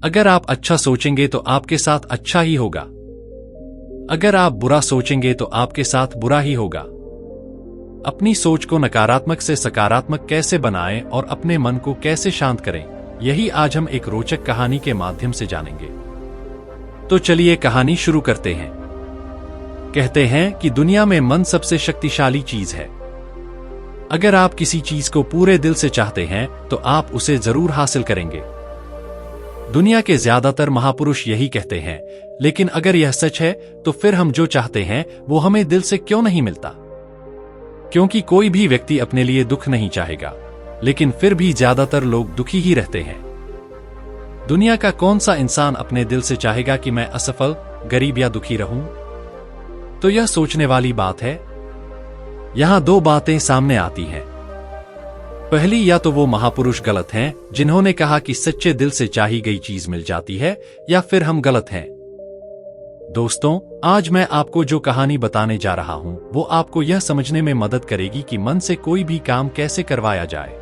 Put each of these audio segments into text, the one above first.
अगर आप अच्छा सोचेंगे तो आपके साथ अच्छा ही होगा। अगर आप बुरा सोचेंगे तो आपके साथ बुरा ही होगा। अपनी सोच को नकारात्मक से सकारात्मक कैसे बनाएं और अपने मन को कैसे शांत करें, यही आज हम एक रोचक कहानी के माध्यम से जानेंगे। तो चलिए कहानी शुरू करते हैं। कहते हैं कि दुनिया में मन सबसे शक्तिशाली चीज है। अगर आप किसी चीज को पूरे दिल से चाहते हैं तो आप उसे जरूर हासिल करेंगे। दुनिया के ज्यादातर महापुरुष यही कहते हैं, लेकिन अगर यह सच है तो फिर हम जो चाहते हैं वो हमें दिल से क्यों नहीं मिलता? क्योंकि कोई भी व्यक्ति अपने लिए दुख नहीं चाहेगा, लेकिन फिर भी ज्यादातर लोग दुखी ही रहते हैं। दुनिया का कौन सा इंसान अपने दिल से चाहेगा कि मैं असफल, गरीब या दुखी रहूं? तो यह सोचने वाली बात है। यहां दो बातें सामने आती हैं। पहली, या तो वो महापुरुष गलत हैं जिन्होंने कहा कि सच्चे दिल से चाही गई चीज मिल जाती है, या फिर हम गलत हैं। दोस्तों, आज मैं आपको जो कहानी बताने जा रहा हूं वो आपको यह समझने में मदद करेगी कि मन से कोई भी काम कैसे करवाया जाए,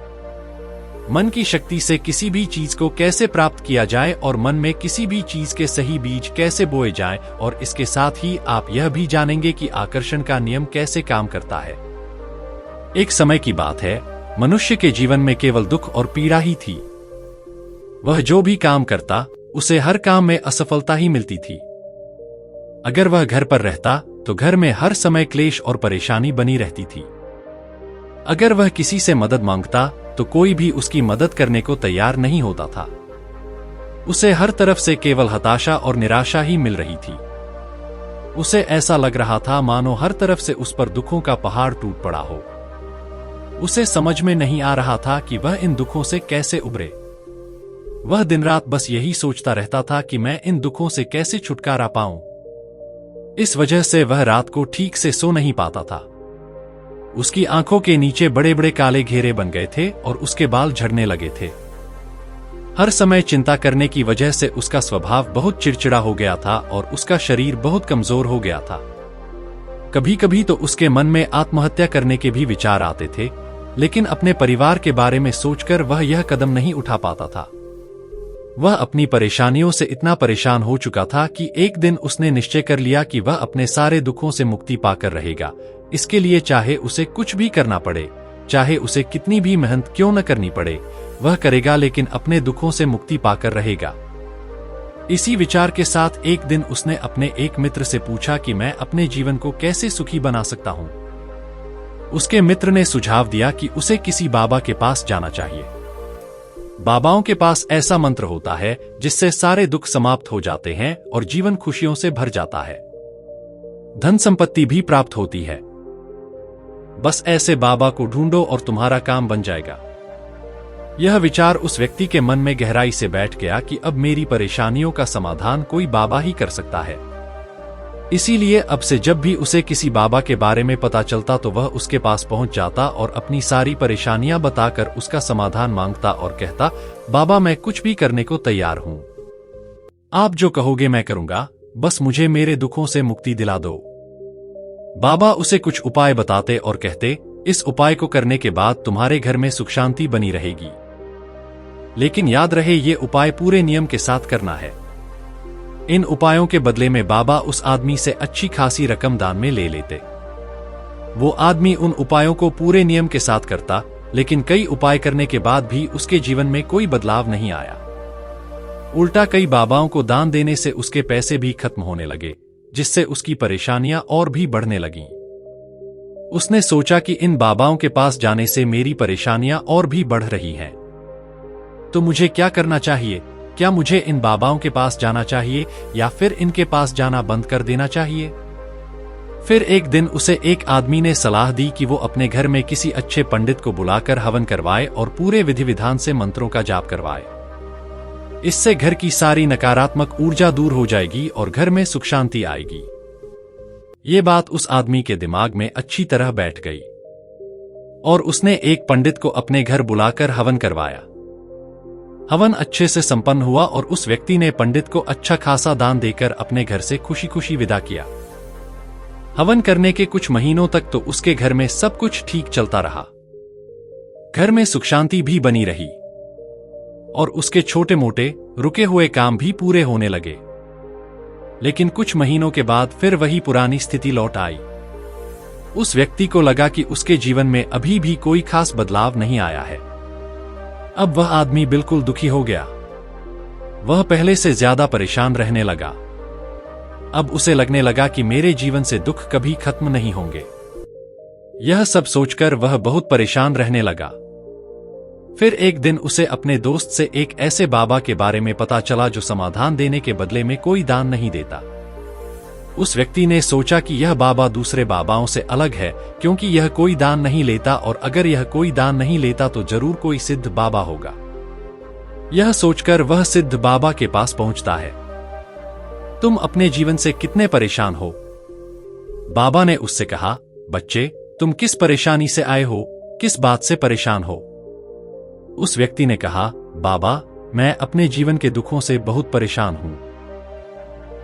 मन की शक्ति से किसी भी चीज को कैसे प्राप्त किया जाए और मन में किसी भी चीज के सही बीज कैसे बोए जाएं, और इसके साथ ही आप यह भी जानेंगे कि आकर्षण का नियम कैसे काम करता है। एक समय की बात है, मनुष्य के जीवन में केवल दुख और पीड़ा ही थी। वह जो भी काम करता उसे हर काम में असफलता ही मिलती थी। अगर वह घर पर रहता तो घर में हर समय क्लेश और परेशानी बनी रहती थी। अगर वह किसी से मदद मांगता तो कोई भी उसकी मदद करने को तैयार नहीं होता था। उसे हर तरफ से केवल हताशा और निराशा ही मिल रही थी। उसे ऐसा लग रहा था मानो हर तरफ से उस पर दुखों का पहाड़ टूट पड़ा हो। उसे समझ में नहीं आ रहा था कि वह इन दुखों से कैसे उबरे। वह दिन रात बस यही सोचता रहता था कि मैं इन दुखों से कैसे छुटकारा पाऊं। इस वजह से वह रात को ठीक से सो नहीं पाता था। उसकी आंखों के नीचे बड़े बड़े काले घेरे बन गए थे और उसके बाल झड़ने लगे थे। हर समय चिंता करने की वजह से उसका स्वभाव बहुत चिड़चिड़ा हो गया था और उसका शरीर बहुत कमजोर हो गया था। कभी कभी तो उसके मन में आत्महत्या करने के भी विचार आते थे, लेकिन अपने परिवार के बारे में सोचकर वह यह कदम नहीं उठा पाता था। वह अपनी परेशानियों से इतना परेशान हो चुका था कि एक दिन उसने निश्चय कर लिया कि वह अपने सारे दुखों से मुक्ति पाकर रहेगा। इसके लिए चाहे उसे कुछ भी करना पड़े, चाहे उसे कितनी भी मेहनत क्यों न करनी पड़े, वह करेगा, लेकिन अपने दुखों से मुक्ति पाकर रहेगा। इसी विचार के साथ एक दिन उसने अपने एक मित्र से पूछा कि मैं अपने जीवन को कैसे सुखी बना सकता हूं। उसके मित्र ने सुझाव दिया कि उसे किसी बाबा के पास जाना चाहिए। बाबाओं के पास ऐसा मंत्र होता है जिससे सारे दुख समाप्त हो जाते हैं और जीवन खुशियों से भर जाता है। धन संपत्ति भी प्राप्त होती है। बस ऐसे बाबा को ढूंढो और तुम्हारा काम बन जाएगा। यह विचार उस व्यक्ति के मन में गहराई से बैठ गया कि अब मेरी परेशानियों का समाधान कोई बाबा ही कर सकता है। इसीलिए अब से जब भी उसे किसी बाबा के बारे में पता चलता तो वह उसके पास पहुंच जाता और अपनी सारी परेशानियां बताकर उसका समाधान मांगता और कहता, बाबा मैं कुछ भी करने को तैयार हूं। आप जो कहोगे मैं करूंगा, बस मुझे मेरे दुखों से मुक्ति दिला दो। बाबा उसे कुछ उपाय बताते और कहते, इस उपाय को करने के बाद तुम्हारे घर में सुख शांति बनी रहेगी। लेकिन याद रहे ये उपाय पूरे नियम के साथ करना है। इन उपायों के बदले में बाबा उस आदमी से अच्छी खासी रकम दान में ले लेते। वो आदमी उन उपायों को पूरे नियम के साथ करता, लेकिन कई उपाय करने के बाद भी उसके जीवन में कोई बदलाव नहीं आया। उल्टा कई बाबाओं को दान देने से उसके पैसे भी खत्म होने लगे, जिससे उसकी परेशानियां और भी बढ़ने लगीं। उसने सोचा कि इन बाबाओं के पास जाने से मेरी परेशानियां और भी बढ़ रही हैं। तो मुझे क्या करना चाहिए? क्या मुझे इन बाबाओं के पास जाना चाहिए या फिर इनके पास जाना बंद कर देना चाहिए? फिर एक दिन उसे एक आदमी ने सलाह दी कि वो अपने घर में किसी अच्छे पंडित को बुलाकर हवन करवाए और पूरे विधि विधान से मंत्रों का जाप करवाए। इससे घर की सारी नकारात्मक ऊर्जा दूर हो जाएगी और घर में सुख शांति आएगी। ये बात उस आदमी के दिमाग में अच्छी तरह बैठ गई और उसने एक पंडित को अपने घर बुलाकर हवन करवाया। हवन अच्छे से संपन्न हुआ और उस व्यक्ति ने पंडित को अच्छा खासा दान देकर अपने घर से खुशी खुशी विदा किया। हवन करने के कुछ महीनों तक तो उसके घर में सब कुछ ठीक चलता रहा। घर में सुख शांति भी बनी रही और उसके छोटे मोटे रुके हुए काम भी पूरे होने लगे। लेकिन कुछ महीनों के बाद फिर वही पुरानी स्थिति लौट आई। उस व्यक्ति को लगा कि उसके जीवन में अभी भी कोई खास बदलाव नहीं आया है। अब वह आदमी बिल्कुल दुखी हो गया। वह पहले से ज्यादा परेशान रहने लगा। अब उसे लगने लगा कि मेरे जीवन से दुख कभी खत्म नहीं होंगे। यह सब सोचकर वह बहुत परेशान रहने लगा। फिर एक दिन उसे अपने दोस्त से एक ऐसे बाबा के बारे में पता चला जो समाधान देने के बदले में कोई दान नहीं देता। उस व्यक्ति ने सोचा कि यह बाबा दूसरे बाबाओं से अलग है, क्योंकि यह कोई दान नहीं लेता, और अगर यह कोई दान नहीं लेता तो जरूर कोई सिद्ध बाबा होगा। यह सोचकर वह सिद्ध बाबा के पास पहुंचता है। तुम अपने जीवन से कितने परेशान हो? बाबा ने उससे कहा, बच्चे, तुम किस परेशानी से आए हो? किस बात से परेशान हो? उस व्यक्ति ने कहा, बाबा, मैं अपने जीवन के दुखों से बहुत परेशान हूं।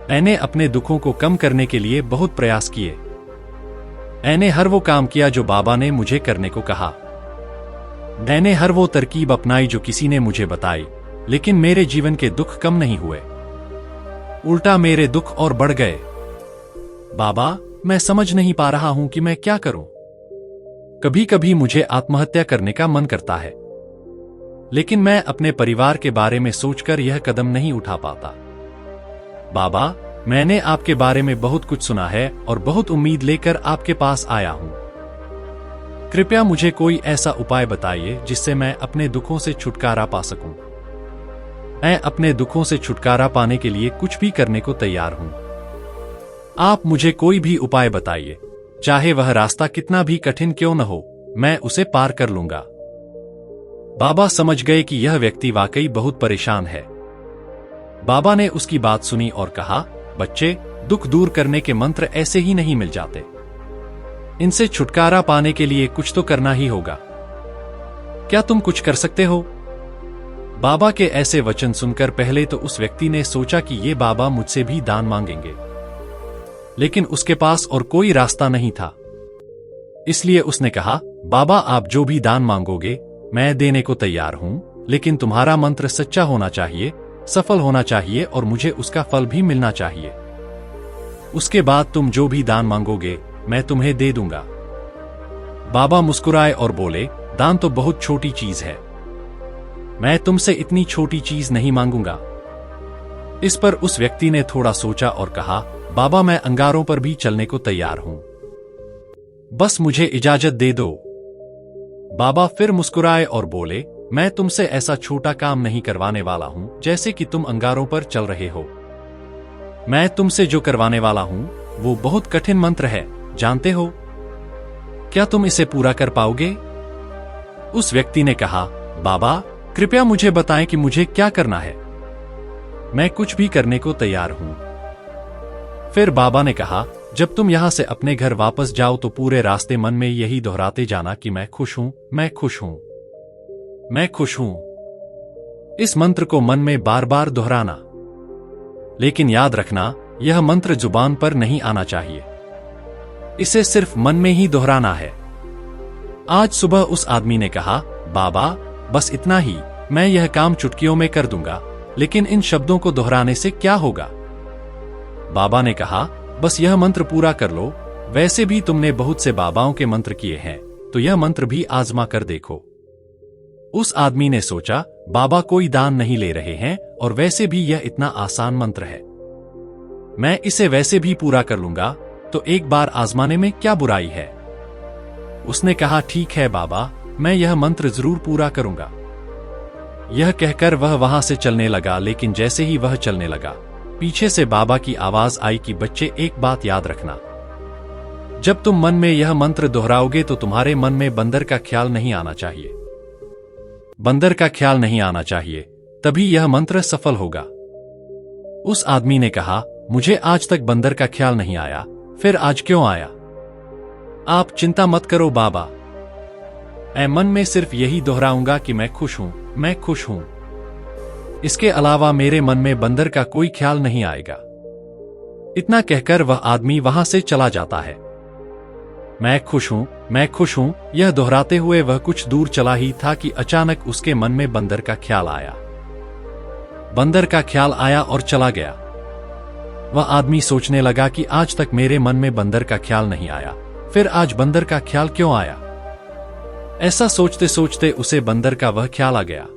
मैंने अपने दुखों को कम करने के लिए बहुत प्रयास किए। मैंने हर वो काम किया जो बाबा ने मुझे करने को कहा। मैंने हर वो तरकीब अपनाई जो किसी ने मुझे बताई, लेकिन मेरे जीवन के दुख कम नहीं हुए। उल्टा मेरे दुख और बढ़ गए। बाबा, मैं समझ नहीं पा रहा हूं कि मैं क्या करूं। कभी कभी मुझे आत्महत्या करने का मन करता है, लेकिन मैं अपने परिवार के बारे में सोचकर यह कदम नहीं उठा पाता। बाबा, मैंने आपके बारे में बहुत कुछ सुना है और बहुत उम्मीद लेकर आपके पास आया हूं। कृपया मुझे कोई ऐसा उपाय बताइए जिससे मैं अपने दुखों से छुटकारा पा सकूं। मैं अपने दुखों से छुटकारा पाने के लिए कुछ भी करने को तैयार हूं। आप मुझे कोई भी उपाय बताइए, चाहे वह रास्ता कितना भी कठिन क्यों न हो, मैं उसे पार कर लूंगा। बाबा समझ गए कि यह व्यक्ति वाकई बहुत परेशान है। बाबा ने उसकी बात सुनी और कहा, बच्चे, दुख दूर करने के मंत्र ऐसे ही नहीं मिल जाते। इनसे छुटकारा पाने के लिए कुछ तो करना ही होगा। क्या तुम कुछ कर सकते हो? बाबा के ऐसे वचन सुनकर पहले तो उस व्यक्ति ने सोचा कि ये बाबा मुझसे भी दान मांगेंगे, लेकिन उसके पास और कोई रास्ता नहीं था। इसलिए उसने कहा, बाबा, आप जो भी दान मांगोगे मैं देने को तैयार हूं, लेकिन तुम्हारा मंत्र सच्चा होना चाहिए, सफल होना चाहिए और मुझे उसका फल भी मिलना चाहिए। उसके बाद तुम जो भी दान मांगोगे मैं तुम्हें दे दूंगा। बाबा मुस्कुराए और बोले, दान तो बहुत छोटी चीज है, मैं तुमसे इतनी छोटी चीज नहीं मांगूंगा। इस पर उस व्यक्ति ने थोड़ा सोचा और कहा, बाबा, मैं अंगारों पर भी चलने को तैयार हूं, बस मुझे इजाजत दे दो। बाबा फिर मुस्कुराए और बोले, मैं तुमसे ऐसा छोटा काम नहीं करवाने वाला हूं जैसे कि तुम अंगारों पर चल रहे हो। मैं तुमसे जो करवाने वाला हूं वो बहुत कठिन मंत्र है, जानते हो? क्या तुम इसे पूरा कर पाओगे? उस व्यक्ति ने कहा, बाबा, कृपया मुझे बताएं कि मुझे क्या करना है। मैं कुछ भी करने को तैयार हूं। फिर बाबा ने कहा, जब तुम यहां से अपने घर वापस जाओ तो पूरे रास्ते मन में यही दोहराते जाना कि मैं खुश हूं, मैं खुश हूं, मैं खुश हूं। इस मंत्र को मन में बार बार दोहराना। लेकिन याद रखना, यह मंत्र जुबान पर नहीं आना चाहिए, इसे सिर्फ मन में ही दोहराना है। आज सुबह उस आदमी ने कहा, बाबा, बस इतना ही, मैं यह काम चुटकियों में कर दूंगा, लेकिन इन शब्दों को दोहराने से क्या होगा? बाबा ने कहा, बस यह मंत्र पूरा कर लो। वैसे भी तुमने बहुत से बाबाओं के मंत्र किए हैं, तो यह मंत्र भी आजमा कर देखो। उस आदमी ने सोचा, बाबा कोई दान नहीं ले रहे हैं और वैसे भी यह इतना आसान मंत्र है, मैं इसे वैसे भी पूरा कर लूंगा, तो एक बार आजमाने में क्या बुराई है? उसने कहा, ठीक है बाबा, मैं यह मंत्र जरूर पूरा करूंगा। यह कहकर वह वहां से चलने लगा, लेकिन जैसे ही वह चलने लगा, पीछे से बाबा की आवाज आई कि बच्चे, एक बात याद रखना, जब तुम मन में यह मंत्र दोहराओगे तो तुम्हारे मन में बंदर का ख्याल नहीं आना चाहिए। बंदर का ख्याल नहीं आना चाहिए, तभी यह मंत्र सफल होगा। उस आदमी ने कहा, मुझे आज तक बंदर का ख्याल नहीं आया, फिर आज क्यों आया? आप चिंता मत करो बाबा, मैं मन में सिर्फ यही दोहराऊंगा कि मैं खुश हूं, मैं खुश हूं। इसके अलावा मेरे मन में बंदर का कोई ख्याल नहीं आएगा। इतना कहकर वह आदमी वहां से चला जाता है। मैं खुश हूं, मैं खुश हूं, यह दोहराते हुए वह कुछ दूर चला ही था कि अचानक उसके मन में बंदर का ख्याल आया। बंदर का ख्याल आया और चला गया। वह आदमी सोचने लगा कि आज तक मेरे मन में बंदर का ख्याल नहीं आया, फिर आज बंदर का ख्याल क्यों आया? ऐसा सोचते सोचते उसे बंदर का वह ख्याल आ गया।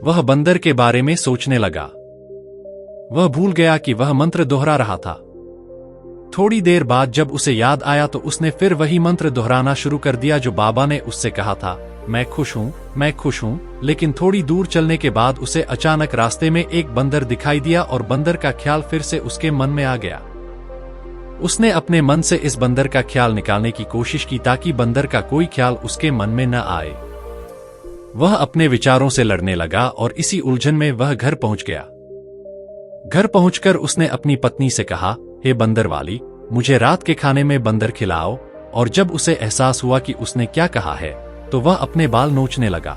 वह बंदर के बारे में सोचने लगा। वह भूल गया कि वह मंत्र दोहरा रहा था। थोड़ी देर बाद जब उसे याद आया तो उसने फिर वही मंत्र दोहराना शुरू कर दिया जो बाबा ने उससे कहा था, मैं खुश हूं, मैं खुश हूं। लेकिन थोड़ी दूर चलने के बाद उसे अचानक रास्ते में एक बंदर दिखाई दिया और बंदर का ख्याल फिर से उसके मन में आ गया। उसने अपने मन से इस बंदर का ख्याल निकालने की कोशिश की ताकि बंदर का कोई ख्याल उसके मन में न आए। वह अपने विचारों से लड़ने लगा और इसी उलझन में वह घर पहुंच गया। घर पहुंचकर उसने अपनी पत्नी से कहा, हे बंदर वाली, मुझे रात के खाने में बंदर खिलाओ। और जब उसे एहसास हुआ कि उसने क्या कहा है तो वह अपने बाल नोचने लगा।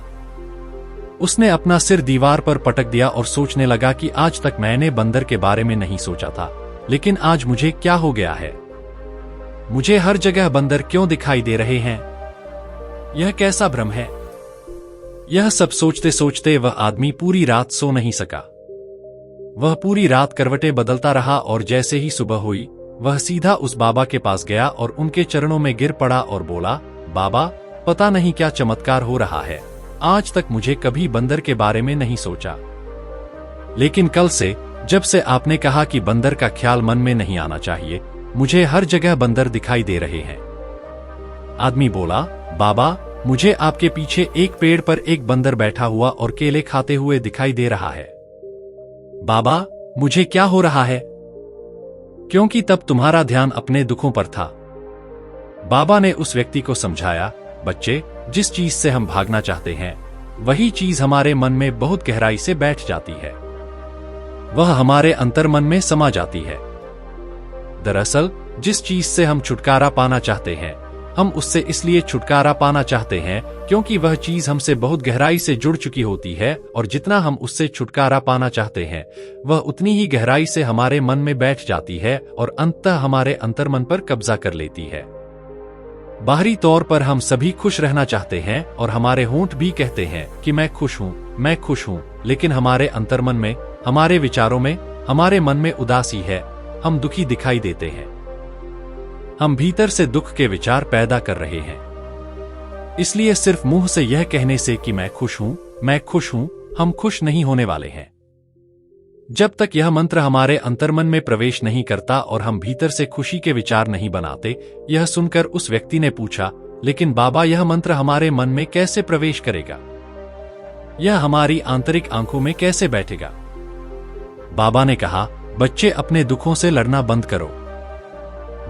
उसने अपना सिर दीवार पर पटक दिया और सोचने लगा कि आज तक मैंने बंदर के बारे में नहीं सोचा था, लेकिन आज मुझे क्या हो गया है? मुझे हर जगह बंदर क्यों दिखाई दे रहे हैं? यह कैसा भ्रम है? यह सब सोचते सोचते वह आदमी पूरी रात सो नहीं सका। वह पूरी रात करवटें बदलता रहा और जैसे ही सुबह हुई वह सीधा उस बाबा के पास गया और उनके चरणों में गिर पड़ा और बोला, बाबा, पता नहीं क्या चमत्कार हो रहा है। आज तक मुझे कभी बंदर के बारे में नहीं सोचा, लेकिन कल से जब से आपने कहा कि बंदर का ख्याल मन में नहीं आना चाहिए, मुझे हर जगह बंदर दिखाई दे रहे हैं। आदमी बोला, बाबा, मुझे आपके पीछे एक पेड़ पर एक बंदर बैठा हुआ और केले खाते हुए दिखाई दे रहा है। बाबा, मुझे क्या हो रहा है? क्योंकि तब तुम्हारा ध्यान अपने दुखों पर था। बाबा ने उस व्यक्ति को समझाया, बच्चे, जिस चीज से हम भागना चाहते हैं वही चीज हमारे मन में बहुत गहराई से बैठ जाती है। वह हमारे अंतर्मन में समा जाती है। दरअसल जिस चीज से हम छुटकारा पाना चाहते हैं, हम उससे इसलिए छुटकारा पाना चाहते हैं क्योंकि वह चीज हमसे बहुत गहराई से जुड़ चुकी होती है, और जितना हम उससे छुटकारा पाना चाहते हैं वह उतनी ही गहराई से हमारे मन में बैठ जाती है और अंततः हमारे अंतर्मन पर कब्जा कर लेती है। बाहरी तौर पर हम सभी खुश रहना चाहते हैं और हमारे होंठ भी कहते हैं कि मैं खुश हूं, मैं खुश हूं, लेकिन हमारे अंतर्मन में, हमारे विचारों में, हमारे मन में उदासी है। हम दुखी दिखाई देते हैं। हम भीतर से दुख के विचार पैदा कर रहे हैं। इसलिए सिर्फ मुंह से यह कहने से कि मैं खुश हूं, मैं खुश हूं, हम खुश नहीं होने वाले हैं। जब तक यह मंत्र हमारे अंतर्मन में प्रवेश नहीं करता और हम भीतर से खुशी के विचार नहीं बनाते। यह सुनकर उस व्यक्ति ने पूछा, लेकिन बाबा, यह मंत्र हमारे मन में कैसे प्रवेश करेगा? यह हमारी आंतरिक आंखों में कैसे बैठेगा? बाबा ने कहा, बच्चे, अपने दुखों से लड़ना बंद करो।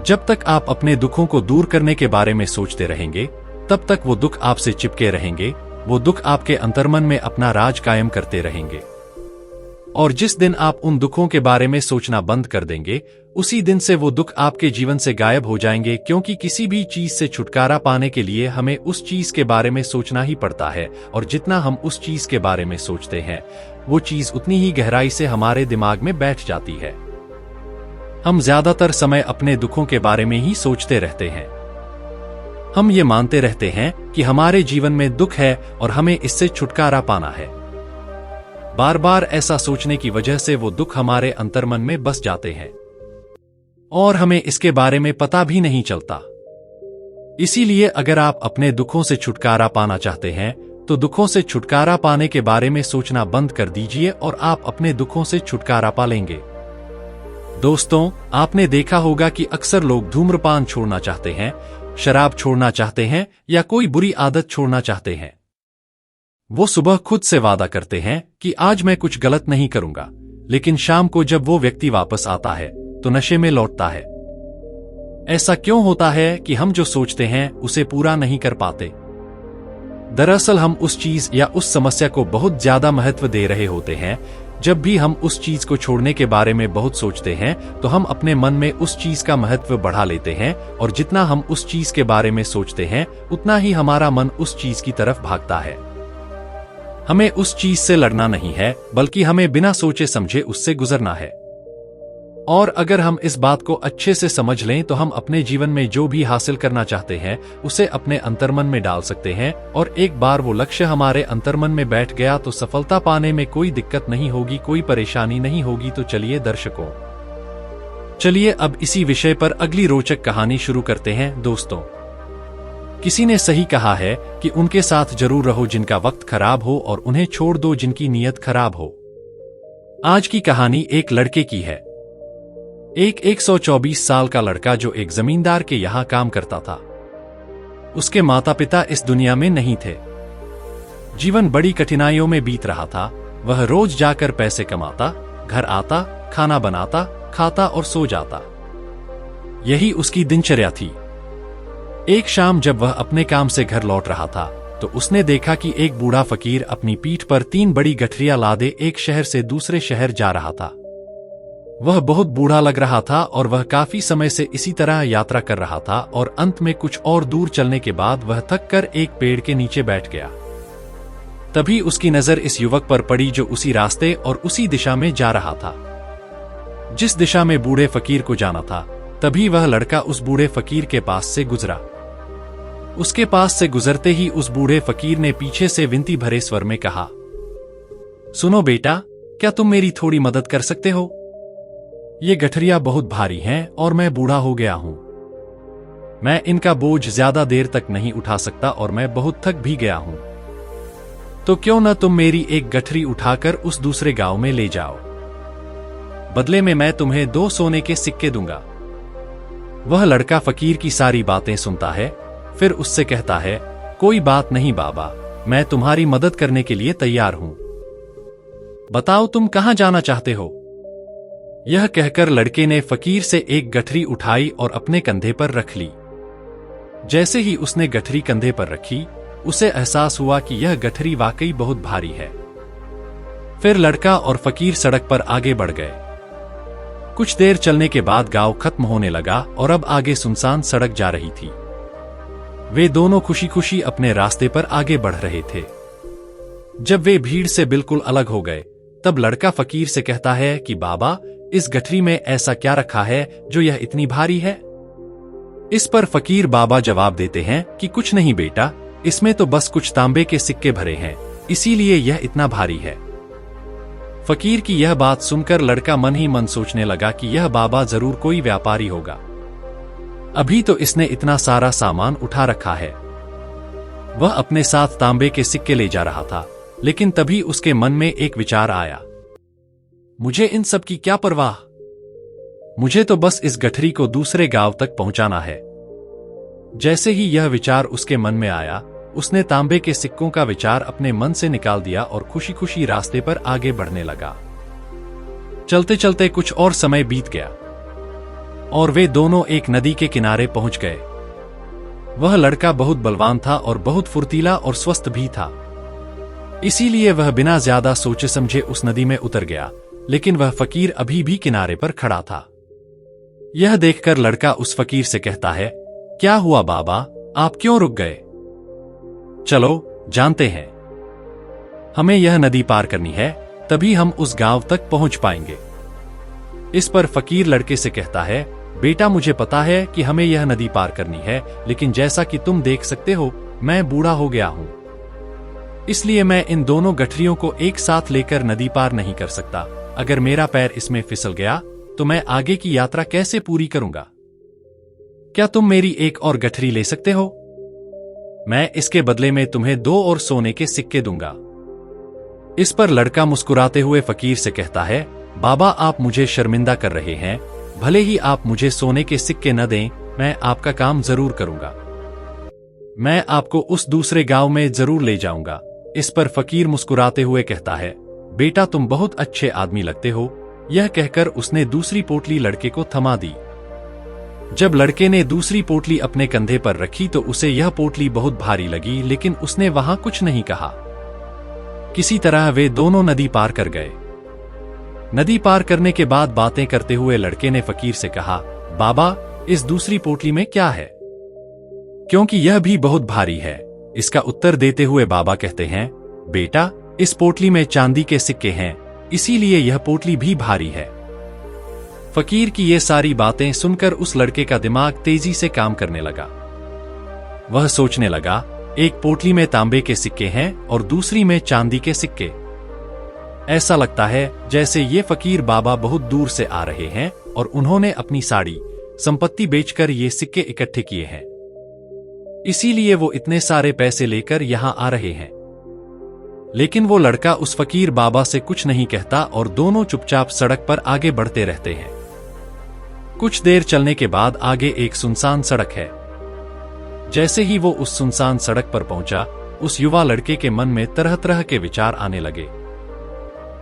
जब तक आप अपने दुखों को दूर करने के बारे में सोचते रहेंगे, तब तक वो दुख आपसे चिपके रहेंगे। वो दुख आपके अंतर्मन में अपना राज कायम करते रहेंगे। और जिस दिन आप उन दुखों के बारे में सोचना बंद कर देंगे, उसी दिन से वो दुख आपके जीवन से गायब हो जाएंगे, क्योंकि किसी भी चीज से छुटकारा पाने के लिए हमें उस चीज के बारे में सोचना ही पड़ता है, और जितना हम उस चीज के बारे में सोचते हैं वो चीज उतनी ही गहराई से हमारे दिमाग में बैठ जाती है। हम ज्यादातर समय अपने दुखों के बारे में ही सोचते रहते हैं। हम ये मानते रहते हैं कि हमारे जीवन में दुख है और हमें इससे छुटकारा पाना है। बार बार ऐसा सोचने की वजह से वो दुख हमारे अंतर्मन में बस जाते हैं और हमें इसके बारे में पता भी नहीं चलता। इसीलिए अगर आप अपने दुखों से छुटकारा पाना चाहते हैं तो दुखों से छुटकारा पाने के बारे में सोचना बंद कर दीजिए और आप अपने दुखों से छुटकारा पा लेंगे। दोस्तों, आपने देखा होगा कि अक्सर लोग धूम्रपान छोड़ना चाहते हैं, शराब छोड़ना चाहते हैं या कोई बुरी आदत छोड़ना चाहते हैं। वो सुबह खुद से वादा करते हैं कि आज मैं कुछ गलत नहीं करूंगा, लेकिन शाम को जब वो व्यक्ति वापस आता है तो नशे में लौटता है। ऐसा क्यों होता है कि हम जो सोचते हैं उसे पूरा नहीं कर पाते? दरअसल हम उस चीज या उस समस्या को बहुत ज्यादा महत्व दे रहे होते हैं। जब भी हम उस चीज को छोड़ने के बारे में बहुत सोचते हैं तो हम अपने मन में उस चीज का महत्व बढ़ा लेते हैं, और जितना हम उस चीज के बारे में सोचते हैं उतना ही हमारा मन उस चीज की तरफ भागता है। हमें उस चीज से लड़ना नहीं है, बल्कि हमें बिना सोचे समझे उससे गुजरना है। और अगर हम इस बात को अच्छे से समझ लें तो हम अपने जीवन में जो भी हासिल करना चाहते हैं उसे अपने अंतर्मन में डाल सकते हैं, और एक बार वो लक्ष्य हमारे अंतर्मन में बैठ गया तो सफलता पाने में कोई दिक्कत नहीं होगी, कोई परेशानी नहीं होगी। तो चलिए दर्शकों, चलिए अब इसी विषय पर अगली रोचक कहानी शुरू करते हैं। दोस्तों, किसी ने सही कहा है कि उनके साथ जरूर रहो जिनका वक्त खराब हो और उन्हें छोड़ दो जिनकी नीयत खराब हो। आज की कहानी एक लड़के की है। एक 124 साल का लड़का जो एक जमींदार के यहां काम करता था। उसके माता पिता इस दुनिया में नहीं थे। जीवन बड़ी कठिनाइयों में बीत रहा था। वह रोज जाकर पैसे कमाता, घर आता, खाना बनाता, खाता और सो जाता। यही उसकी दिनचर्या थी। एक शाम जब वह अपने काम से घर लौट रहा था तो उसने देखा कि एक बूढ़ा फकीर अपनी पीठ पर 3 बड़ी गठरियां लादे एक शहर से दूसरे शहर जा रहा था। वह बहुत बूढ़ा लग रहा था और वह काफी समय से इसी तरह यात्रा कर रहा था, और अंत में कुछ और दूर चलने के बाद वह थक कर एक पेड़ के नीचे बैठ गया। तभी उसकी नजर इस युवक पर पड़ी जो उसी रास्ते और उसी दिशा में जा रहा था जिस दिशा में बूढ़े फकीर को जाना था। तभी वह लड़का उस बूढ़े फकीर के पास से गुजरा। उसके पास से गुजरते ही उस बूढ़े फकीर ने पीछे से विनती भरे स्वर में कहा, सुनो बेटा, क्या तुम मेरी थोड़ी मदद कर सकते हो? ये गठरियां बहुत भारी हैं और मैं बूढ़ा हो गया हूं। मैं इनका बोझ ज्यादा देर तक नहीं उठा सकता और मैं बहुत थक भी गया हूं। तो क्यों न तुम मेरी एक गठरी उठाकर उस दूसरे गांव में ले जाओ। बदले में मैं तुम्हें 2 सोने के सिक्के दूंगा। वह लड़का फकीर की सारी बातें सुनता है, फिर उससे कहता है, कोई बात नहीं बाबा, मैं तुम्हारी मदद करने के लिए तैयार हूं। बताओ तुम कहां जाना चाहते हो? यह कहकर लड़के ने फकीर से एक गठरी उठाई और अपने कंधे पर रख ली। जैसे ही उसने गठरी कंधे पर रखी, उसे एहसास हुआ कि यह गठरी वाकई बहुत भारी है। फिर लड़का और फकीर सड़क पर आगे बढ़ गए। कुछ देर चलने के बाद गांव खत्म होने लगा और अब आगे सुनसान सड़क जा रही थी। वे दोनों खुशी खुशी अपने रास्ते पर आगे बढ़ रहे थे। जब वे भीड़ से बिल्कुल अलग हो गए, तब लड़का फकीर से कहता है कि बाबा, इस गठरी में ऐसा क्या रखा है जो यह इतनी भारी है? इस पर फकीर बाबा जवाब देते हैं कि कुछ नहीं बेटा, इसमें तो बस कुछ तांबे के सिक्के भरे हैं, इसीलिए यह इतना भारी है। फकीर की यह बात सुनकर लड़का मन ही मन सोचने लगा कि यह बाबा जरूर कोई व्यापारी होगा, अभी तो इसने इतना सारा सामान उठा रखा है। वह अपने साथ तांबे के सिक्के ले जा रहा था, लेकिन तभी उसके मन में एक विचार आया, मुझे इन सब की क्या परवाह, मुझे तो बस इस गठरी को दूसरे गांव तक पहुंचाना है। जैसे ही यह विचार उसके मन में आया, उसने तांबे के सिक्कों का विचार अपने मन से निकाल दिया और खुशी खुशी रास्ते पर आगे बढ़ने लगा। चलते चलते कुछ और समय बीत गया और वे दोनों एक नदी के किनारे पहुंच गए। वह लड़का बहुत बलवान था और बहुत फुर्तीला और स्वस्थ भी था, इसीलिए वह बिना ज्यादा सोचे समझे उस नदी में उतर गया, लेकिन वह फकीर अभी भी किनारे पर खड़ा था। यह देखकर लड़का उस फकीर से कहता है, क्या हुआ बाबा, आप क्यों रुक गए? चलो जानते हैं, हमें यह नदी पार करनी है, तभी हम उस गांव तक पहुंच पाएंगे। इस पर फकीर लड़के से कहता है, बेटा मुझे पता है कि हमें यह नदी पार करनी है, लेकिन जैसा कि तुम देख सकते हो मैं बूढ़ा हो गया हूं, इसलिए मैं इन दोनों गठरियों को एक साथ लेकर नदी पार नहीं कर सकता। अगर मेरा पैर इसमें फिसल गया तो मैं आगे की यात्रा कैसे पूरी करूंगा? क्या तुम मेरी एक और गठरी ले सकते हो? मैं इसके बदले में तुम्हें 2 और सोने के सिक्के दूंगा। इस पर लड़का मुस्कुराते हुए फकीर से कहता है, बाबा आप मुझे शर्मिंदा कर रहे हैं, भले ही आप मुझे सोने के सिक्के न दें, मैं आपका काम जरूर करूंगा। मैं आपको उस दूसरे गांव में जरूर ले जाऊंगा। इस पर फकीर मुस्कुराते हुए कहता है, बेटा तुम बहुत अच्छे आदमी लगते हो। यह कहकर उसने दूसरी पोटली लड़के को थमा दी। जब लड़के ने दूसरी पोटली अपने कंधे पर रखी तो उसे यह पोटली बहुत भारी लगी, लेकिन उसने वहां कुछ नहीं कहा। किसी तरह वे दोनों नदी पार कर गए। नदी पार करने के बाद बातें करते हुए लड़के ने फकीर से कहा, बाबा इस दूसरी पोटली में क्या है, क्योंकि यह भी बहुत भारी है। इसका उत्तर देते हुए बाबा कहते हैं, बेटा इस पोटली में चांदी के सिक्के हैं, इसीलिए यह पोटली भी भारी है। फकीर की ये सारी बातें सुनकर उस लड़के का दिमाग तेजी से काम करने लगा। वह सोचने लगा, एक पोटली में तांबे के सिक्के हैं और दूसरी में चांदी के सिक्के। ऐसा लगता है जैसे ये फकीर बाबा बहुत दूर से आ रहे हैं और उन्होंने अपनी साड़ी संपत्ति बेचकर ये सिक्के इकट्ठे किए हैं, इसीलिए वो इतने सारे पैसे लेकर यहां आ रहे हैं। लेकिन वो लड़का उस फकीर बाबा से कुछ नहीं कहता और दोनों चुपचाप सड़क पर आगे बढ़ते रहते हैं। कुछ देर चलने के बाद आगे एक सुनसान सड़क है। जैसे ही वो उस सुनसान सड़क पर पहुंचा, उस युवा लड़के के मन में तरह तरह के विचार आने लगे।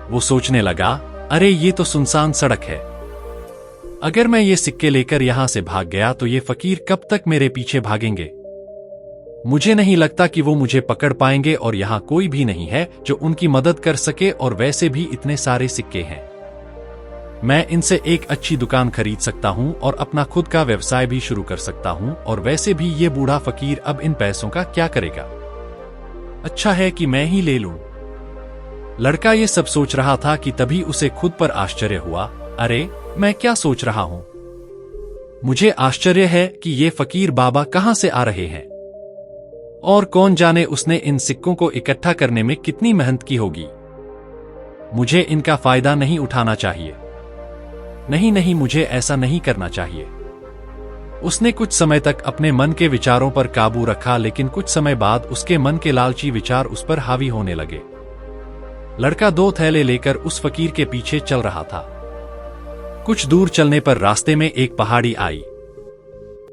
वो सोचने लगा, अरे ये तो सुनसान सड़क है। अगर मैं ये सिक्के लेकर यहां से भाग गया तो ये फकीर कब तक मेरे पीछे भागेंगे? मुझे नहीं लगता कि वो मुझे पकड़ पाएंगे और यहां कोई भी नहीं है जो उनकी मदद कर सके, और वैसे भी इतने सारे सिक्के हैं। मैं इनसे एक अच्छी दुकान खरीद सकता हूं और अपना खुद का व्यवसाय भी शुरू कर सकता हूं, और वैसे भी ये बूढ़ा फकीर अब इन पैसों का क्या करेगा? अच्छा है कि मैं ही ले लूं। लड़का ये सब सोच रहा था कि तभी उसे खुद पर आश्चर्य हुआ। अरे, मैं क्या सोच रहा हूं? मुझे आश्चर्य है कि ये फकीर बाबा कहां से आ रहे हैं, और कौन जाने उसने इन सिक्कों को इकट्ठा करने में कितनी मेहनत की होगी। मुझे इनका फायदा नहीं उठाना चाहिए। नहीं नहीं, मुझे ऐसा नहीं करना चाहिए। उसने कुछ समय तक अपने मन के विचारों पर काबू रखा, लेकिन कुछ समय बाद उसके मन के लालची विचार उस पर हावी होने लगे। लड़का 2 थैले लेकर उस फकीर के पीछे चल रहा था। कुछ दूर चलने पर रास्ते में एक पहाड़ी आई।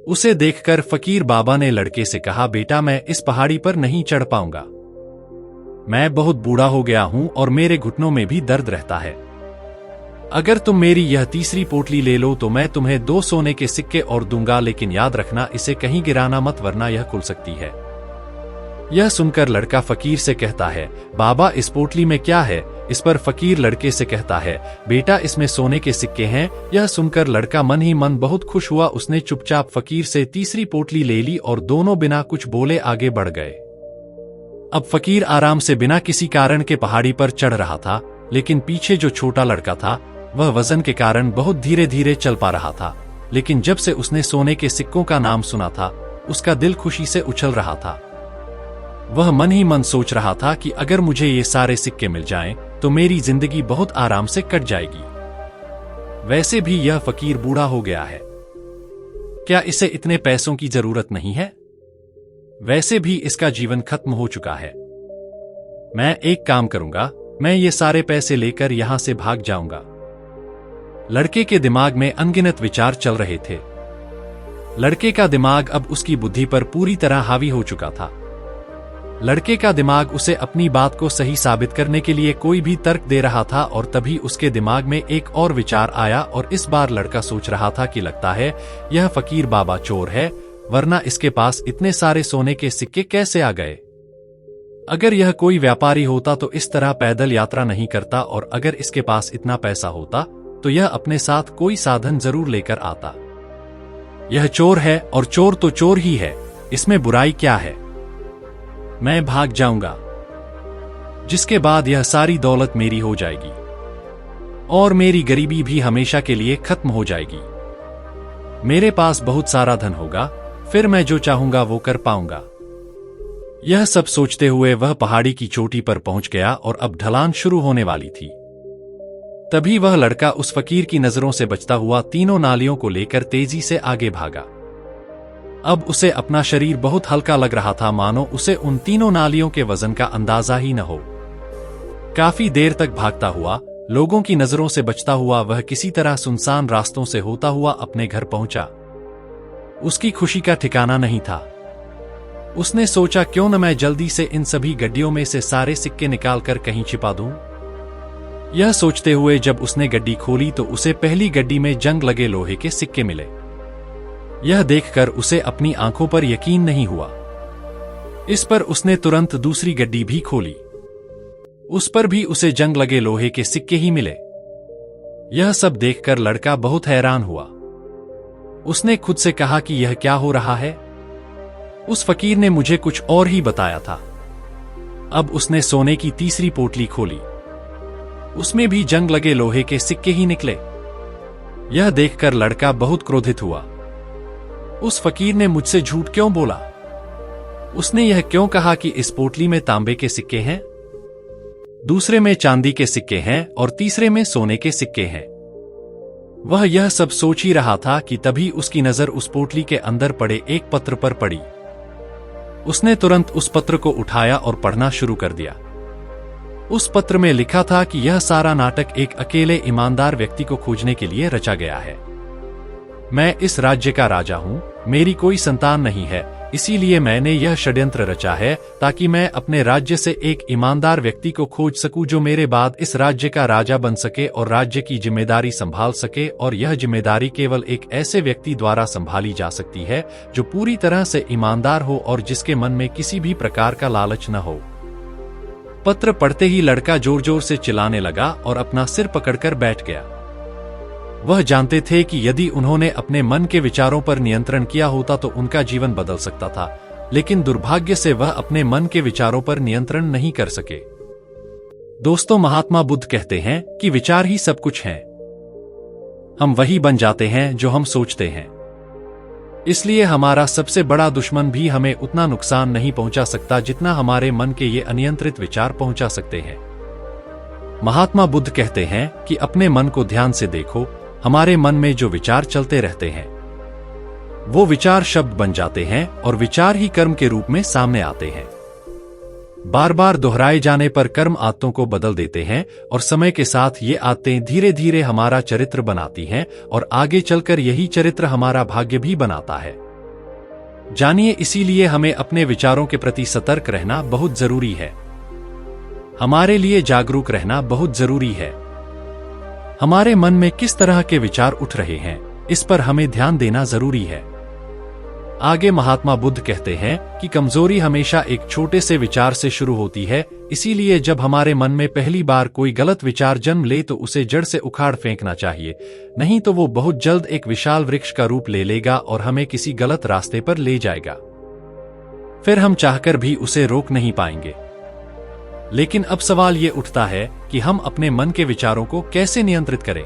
उसे देखकर फकीर बाबा ने लड़के से कहा, बेटा, मैं इस पहाड़ी पर नहीं चढ़ पाऊंगा। मैं बहुत बूढ़ा हो गया हूं और मेरे घुटनों में भी दर्द रहता है। अगर तुम मेरी यह तीसरी पोटली ले लो तो मैं तुम्हें 2 सोने के सिक्के और दूंगा, लेकिन याद रखना इसे कहीं गिराना मत, वरना यह खुल सकती है। यह सुनकर लड़का फकीर से कहता है, बाबा, इस पोटली में क्या है? इस पर फकीर लड़के से कहता है, बेटा, इसमें सोने के सिक्के हैं। यह सुनकर लड़का मन ही मन बहुत खुश हुआ। उसने चुपचाप फकीर से तीसरी पोटली ले ली और दोनों बिना कुछ बोले आगे बढ़ गए। अब फकीर आराम से बिना किसी कारण के पहाड़ी पर चढ़ रहा था, लेकिन पीछे जो छोटा लड़का था वह वजन के कारण बहुत धीरे धीरे चल पा रहा था। लेकिन जब से उसने सोने के सिक्कों का नाम सुना था, उसका दिल खुशी से उछल रहा था। वह मन ही मन सोच रहा था कि अगर मुझे ये सारे सिक्के मिल जाएं, तो मेरी जिंदगी बहुत आराम से कट जाएगी। वैसे भी यह फकीर बूढ़ा हो गया है, क्या इसे इतने पैसों की जरूरत नहीं है? वैसे भी इसका जीवन खत्म हो चुका है। मैं एक काम करूंगा, मैं ये सारे पैसे लेकर यहां से भाग जाऊंगा। लड़के के दिमाग में अनगिनत विचार चल रहे थे। लड़के का दिमाग अब उसकी बुद्धि पर पूरी तरह हावी हो चुका था। लड़के का दिमाग उसे अपनी बात को सही साबित करने के लिए कोई भी तर्क दे रहा था, और तभी उसके दिमाग में एक और विचार आया, और इस बार लड़का सोच रहा था कि लगता है यह फकीर बाबा चोर है, वरना इसके पास इतने सारे सोने के सिक्के कैसे आ गए? अगर यह कोई व्यापारी होता तो इस तरह पैदल यात्रा नहीं करता, और अगर इसके पास इतना पैसा होता तो यह अपने साथ कोई साधन जरूर लेकर आता। यह चोर है, और चोर तो चोर ही है, इसमें बुराई क्या है? मैं भाग जाऊंगा, जिसके बाद यह सारी दौलत मेरी हो जाएगी और मेरी गरीबी भी हमेशा के लिए खत्म हो जाएगी। मेरे पास बहुत सारा धन होगा, फिर मैं जो चाहूंगा वो कर पाऊंगा। यह सब सोचते हुए वह पहाड़ी की चोटी पर पहुंच गया और अब ढलान शुरू होने वाली थी। तभी वह लड़का उस फकीर की नजरों से बचता हुआ तीनों नालियों को लेकर तेजी से आगे भागा। अब उसे अपना शरीर बहुत हल्का लग रहा था, मानो उसे उन तीनों नालियों के वजन का अंदाजा ही न हो। काफी देर तक भागता हुआ, लोगों की नजरों से बचता हुआ वह किसी तरह सुनसान रास्तों से होता हुआ अपने घर पहुंचा। उसकी खुशी का ठिकाना नहीं था। उसने सोचा, क्यों न मैं जल्दी से इन सभी गड्डियों में से सारे सिक्के निकालकर कहीं छिपा दूं। यह सोचते हुए जब उसने गड्डी खोली तो उसे पहली गड्डी में जंग लगे लोहे के सिक्के मिले। यह देखकर उसे अपनी आंखों पर यकीन नहीं हुआ। इस पर उसने तुरंत दूसरी गड्डी भी खोली। उस पर भी उसे जंग लगे लोहे के सिक्के ही मिले। यह सब देखकर लड़का बहुत हैरान हुआ। उसने खुद से कहा कि यह क्या हो रहा है? उस फकीर ने मुझे कुछ और ही बताया था। अब उसने सोने की तीसरी पोटली खोली। उसमें भी जंग लगे लोहे के सिक्के ही निकले। यह देखकर लड़का बहुत क्रोधित हुआ। उस फकीर ने मुझसे झूठ क्यों बोला? उसने यह क्यों कहा कि इस पोटली में तांबे के सिक्के हैं, दूसरे में चांदी के सिक्के हैं और तीसरे में सोने के सिक्के हैं? वह यह सब सोच ही रहा था कि तभी उसकी नजर उस पोटली के अंदर पड़े एक पत्र पर पड़ी। उसने तुरंत उस पत्र को उठाया और पढ़ना शुरू कर दिया। उस पत्र में लिखा था कि यह सारा नाटक एक अकेले ईमानदार व्यक्ति को खोजने के लिए रचा गया है। मैं इस राज्य का राजा हूं, मेरी कोई संतान नहीं है, इसीलिए मैंने यह षड्यंत्र रचा है ताकि मैं अपने राज्य से एक ईमानदार व्यक्ति को खोज सकूं जो मेरे बाद इस राज्य का राजा बन सके और राज्य की जिम्मेदारी संभाल सके, और यह जिम्मेदारी केवल एक ऐसे व्यक्ति द्वारा संभाली जा सकती है जो पूरी तरह से ईमानदार हो और जिसके मन में किसी भी प्रकार का लालच न हो। पत्र पढ़ते ही लड़का जोर जोर से चिल्लाने लगा और अपना सिर पकड़कर बैठ गया। वह जानते थे कि यदि उन्होंने अपने मन के विचारों पर नियंत्रण किया होता तो उनका जीवन बदल सकता था, लेकिन दुर्भाग्य से वह अपने मन के विचारों पर नियंत्रण नहीं कर सके। दोस्तों, महात्मा बुद्ध कहते हैं कि विचार ही सब कुछ हैं। हम वही बन जाते हैं जो हम सोचते हैं। इसलिए हमारा सबसे बड़ा दुश्मन भी हमें उतना नुकसान नहीं पहुंचा सकता जितना हमारे मन के ये अनियंत्रित विचार पहुंचा सकते हैं। महात्मा बुद्ध कहते हैं कि अपने मन को ध्यान से देखो। हमारे मन में जो विचार चलते रहते हैं वो विचार शब्द बन जाते हैं और विचार ही कर्म के रूप में सामने आते हैं। बार बार दोहराए जाने पर कर्म आदतों को बदल देते हैं और समय के साथ ये आदतें धीरे धीरे हमारा चरित्र बनाती हैं और आगे चलकर यही चरित्र हमारा भाग्य भी बनाता है। जानिए, इसीलिए हमें अपने विचारों के प्रति सतर्क रहना बहुत जरूरी है। हमारे लिए जागरूक रहना बहुत जरूरी है। हमारे मन में किस तरह के विचार उठ रहे हैं, इस पर हमें ध्यान देना जरूरी है। आगे महात्मा बुद्ध कहते हैं कि कमजोरी हमेशा एक छोटे से विचार से शुरू होती है, इसीलिए जब हमारे मन में पहली बार कोई गलत विचार जन्म ले तो उसे जड़ से उखाड़ फेंकना चाहिए, नहीं तो वो बहुत जल्द एक विशाल वृक्ष का रूप ले लेगा और हमें किसी गलत रास्ते पर ले जाएगा। फिर हम चाहकर भी उसे रोक नहीं पाएंगे। लेकिन अब सवाल ये उठता है कि हम अपने मन के विचारों को कैसे नियंत्रित करें।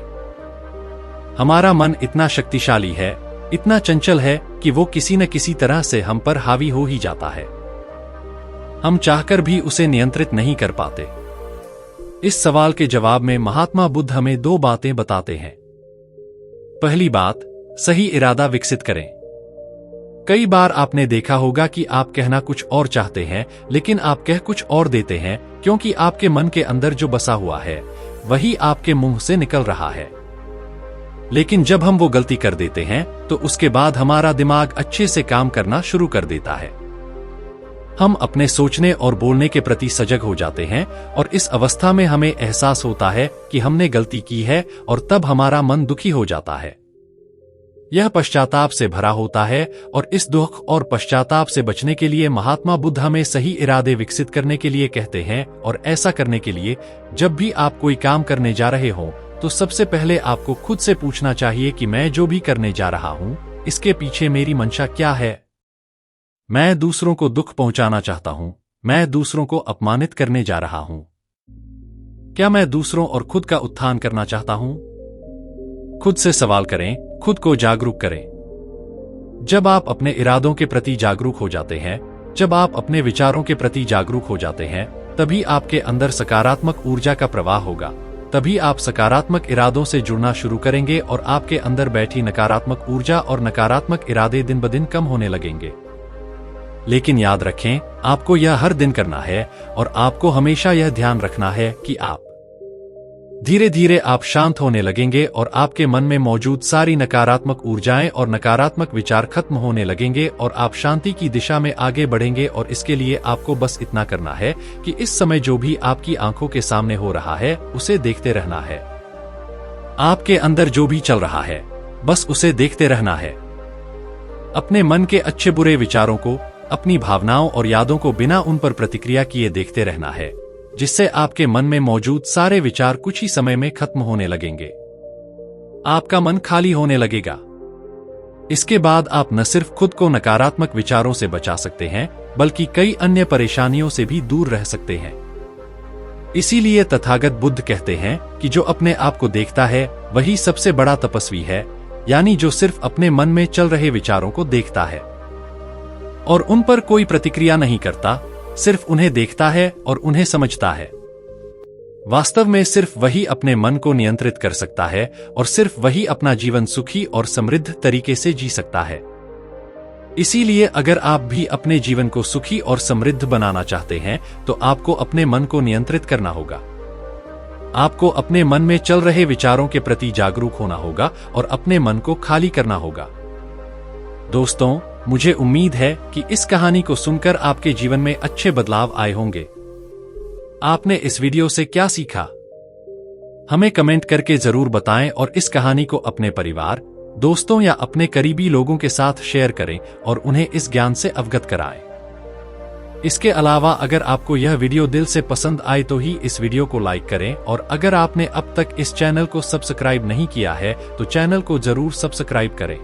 हमारा मन इतना शक्तिशाली है, इतना चंचल है कि वो किसी न किसी तरह से हम पर हावी हो ही जाता है। हम चाहकर भी उसे नियंत्रित नहीं कर पाते। इस सवाल के जवाब में महात्मा बुद्ध हमें दो बातें बताते हैं। पहली बात, सही इरादा विकसित करें। कई बार आपने देखा होगा कि आप कहना कुछ और चाहते हैं लेकिन आप कह कुछ और देते हैं, क्योंकि आपके मन के अंदर जो बसा हुआ है वही आपके मुंह से निकल रहा है। लेकिन जब हम वो गलती कर देते हैं तो उसके बाद हमारा दिमाग अच्छे से काम करना शुरू कर देता है। हम अपने सोचने और बोलने के प्रति सजग हो जाते हैं और इस अवस्था में हमें एहसास होता है कि हमने गलती की है और तब हमारा मन दुखी हो जाता है। यह पश्चाताप से भरा होता है और इस दुख और पश्चाताप से बचने के लिए महात्मा बुद्ध हमें सही इरादे विकसित करने के लिए कहते हैं। और ऐसा करने के लिए जब भी आप कोई काम करने जा रहे हो तो सबसे पहले आपको खुद से पूछना चाहिए कि मैं जो भी करने जा रहा हूं इसके पीछे मेरी मंशा क्या है। मैं दूसरों को दुख पहुंचाना चाहता हूं, मैं दूसरों को अपमानित करने जा रहा हूं, क्या मैं दूसरों और खुद का उत्थान करना चाहता हूं? खुद से सवाल करें, खुद को जागरूक करें। जब आप अपने इरादों के प्रति जागरूक हो जाते हैं, जब आप अपने विचारों के प्रति जागरूक हो जाते हैं, तभी आपके अंदर सकारात्मक ऊर्जा का प्रवाह होगा। तभी आप सकारात्मक इरादों से जुड़ना शुरू करेंगे और आपके अंदर बैठी नकारात्मक ऊर्जा और नकारात्मक इरादे दिन ब दिन कम होने लगेंगे। लेकिन याद रखें, आपको यह हर दिन करना है और आपको हमेशा यह ध्यान रखना है कि आप धीरे धीरे आप शांत होने लगेंगे और आपके मन में मौजूद सारी नकारात्मक ऊर्जाएं और नकारात्मक विचार खत्म होने लगेंगे और आप शांति की दिशा में आगे बढ़ेंगे। और इसके लिए आपको बस इतना करना है कि इस समय जो भी आपकी आंखों के सामने हो रहा है उसे देखते रहना है। आपके अंदर जो भी चल रहा है बस उसे देखते रहना है। अपने मन के अच्छे बुरे विचारों को, अपनी भावनाओं और यादों को बिना उन पर प्रतिक्रिया किए देखते रहना है, जिससे आपके मन में मौजूद सारे विचार कुछ ही समय में खत्म होने लगेंगे। आपका मन खाली होने लगेगा। इसके बाद आप न सिर्फ खुद को नकारात्मक विचारों से बचा सकते हैं बल्कि कई अन्य परेशानियों से भी दूर रह सकते हैं। इसीलिए तथागत बुद्ध कहते हैं कि जो अपने आप को देखता है वही सबसे बड़ा तपस्वी है, यानी जो सिर्फ अपने मन में चल रहे विचारों को देखता है और उन पर कोई प्रतिक्रिया नहीं करता, सिर्फ उन्हें देखता है और उन्हें समझता है। वास्तव में सिर्फ वही अपने मन को नियंत्रित कर सकता है और सिर्फ वही अपना जीवन सुखी और समृद्ध तरीके से जी सकता है। इसीलिए अगर आप भी अपने जीवन को सुखी और समृद्ध बनाना चाहते हैं तो आपको अपने मन को नियंत्रित करना होगा। आपको अपने मन में चल रहे विचारों के प्रति जागरूक होना होगा और अपने मन को खाली करना होगा। दोस्तों, मुझे उम्मीद है कि इस कहानी को सुनकर आपके जीवन में अच्छे बदलाव आए होंगे। आपने इस वीडियो से क्या सीखा? हमें कमेंट करके जरूर बताएं और इस कहानी को अपने परिवार, दोस्तों या अपने करीबी लोगों के साथ शेयर करें और उन्हें इस ज्ञान से अवगत कराएं। इसके अलावा अगर आपको यह वीडियो दिल से पसंद आए तो ही इस वीडियो को लाइक करें और अगर आपने अब तक इस चैनल को सब्सक्राइब नहीं किया है तो चैनल को जरूर सब्सक्राइब करें।